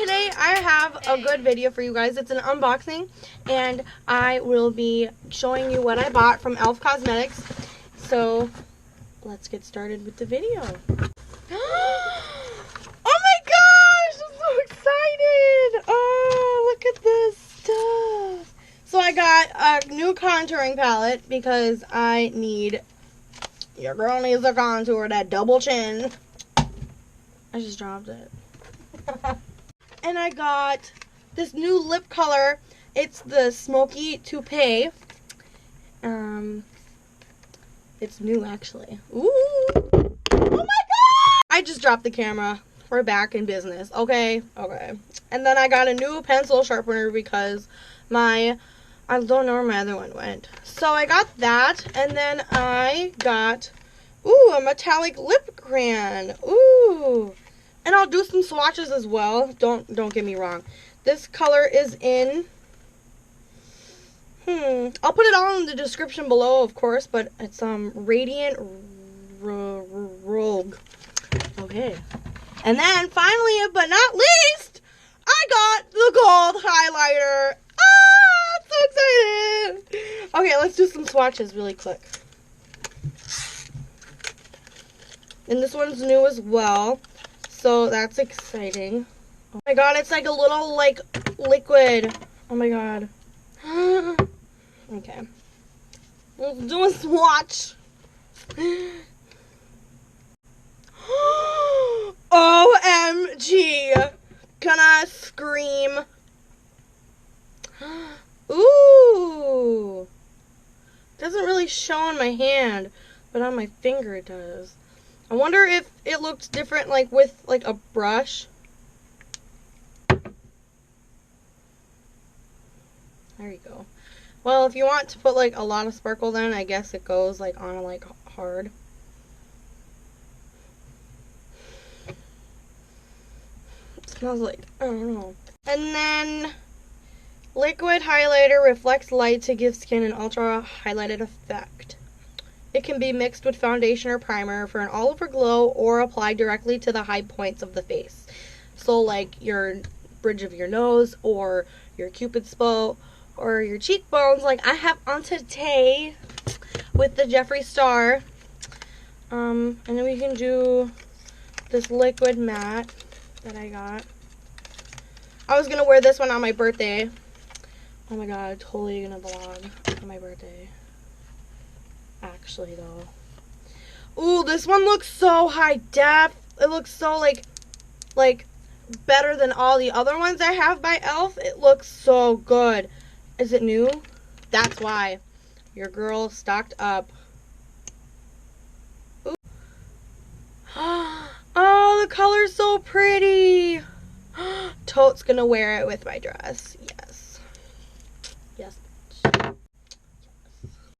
today I have a good video for you guys. It's an unboxing, and I will be showing you what I bought from e.l.f. Cosmetics. So, let's get started with the video. Oh my gosh, I'm so excited. Oh, look at this stuff. So I got a new contouring palette because your girl needs a contour, that double chin. I just dropped it. And I got this new lip color. It's the Smoky Toupee. It's new actually. Ooh! Oh my god! I just dropped the camera. We're back in business. Okay. And then I got a new pencil sharpener because I don't know where my other one went. So I got that, and then I got a Metallic Lip Crayon. Ooh! And I'll do some swatches as well. Don't get me wrong. This color is in I'll put it all in the description below, of course, but it's Radiant Rogue. Okay. And then finally, but not least, I got the gold highlighter. Ah, I'm so excited. Okay, let's do some swatches really quick. And this one's new as well. So that's exciting. Oh my god, it's like a little liquid. Oh my god. Okay. Let's do a swatch. OMG. Gonna scream. Ooh. Doesn't really show on my hand, but on my finger it does. I wonder if it looks different with a brush. There you go. Well, if you want to put a lot of sparkle, then I guess it goes on hard. It smells like, I don't know. And then liquid highlighter reflects light to give skin an ultra highlighted effect. It can be mixed with foundation or primer for an all-over glow or applied directly to the high points of the face. So your bridge of your nose or your cupid's bow or your cheekbones like I have on today with the Jeffree Star. And then we can do this liquid matte that I got. I was going to wear this one on my birthday. Oh my god, totally going to vlog on my birthday. Actually though. Ooh, this one looks so high def. It looks so like better than all the other ones I have by e.l.f. It looks so good. Is it new? That's why. Your girl stocked up. Ooh. Oh, the color's so pretty. Totes gonna wear it with my dress. Yes. Yes.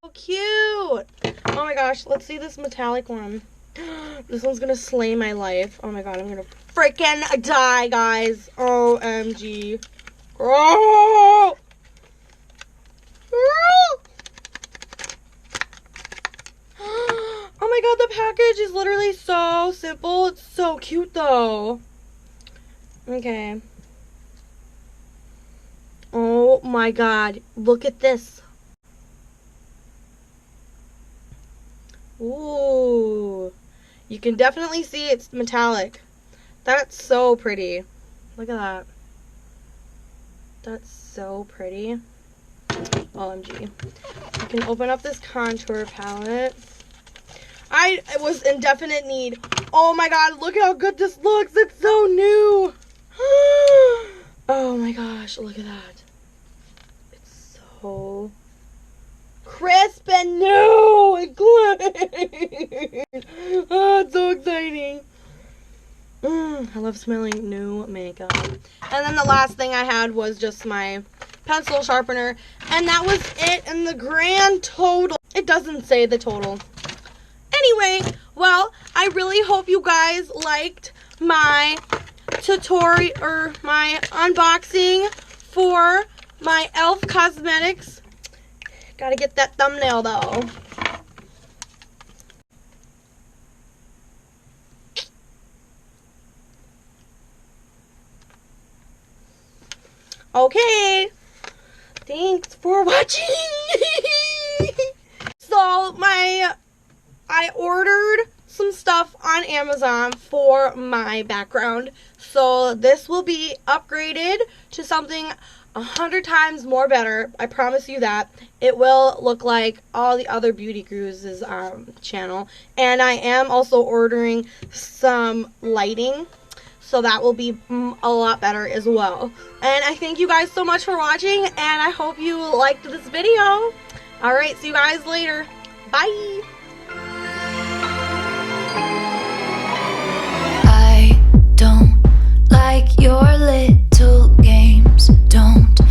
So cute. Oh my gosh, let's see this metallic one. This one's gonna slay my life. Oh my god, I'm gonna freaking die, guys. OMG. Oh! Oh my god, the package is literally so simple. It's so cute though. Okay. Oh my god, look at this. Ooh. You can definitely see it's metallic. That's so pretty. Look at that. That's so pretty. OMG. You can open up this contour palette. I was in definite need. Oh my god, look how good this looks. It's so new. Oh my gosh, look at that. It's so crisp and new and clean. Oh, it's so exciting. I love smelling new makeup. And then the last thing I had was just my pencil sharpener, and that was it. And the grand total, it doesn't say the total. Anyway, well, I really hope you guys liked my tutorial or my unboxing for my e.l.f. Cosmetics. Gotta get that thumbnail though. Okay. Thanks for watching. So I ordered some stuff on Amazon for my background. So this will be upgraded to something 100 times more better. I promise you that. It will look like all the other Beauty Gurus' channel. And I am also ordering some lighting. So that will be a lot better as well. And I thank you guys so much for watching. And I hope you liked this video. Alright, see you guys later. Bye! I don't like your little games. Don't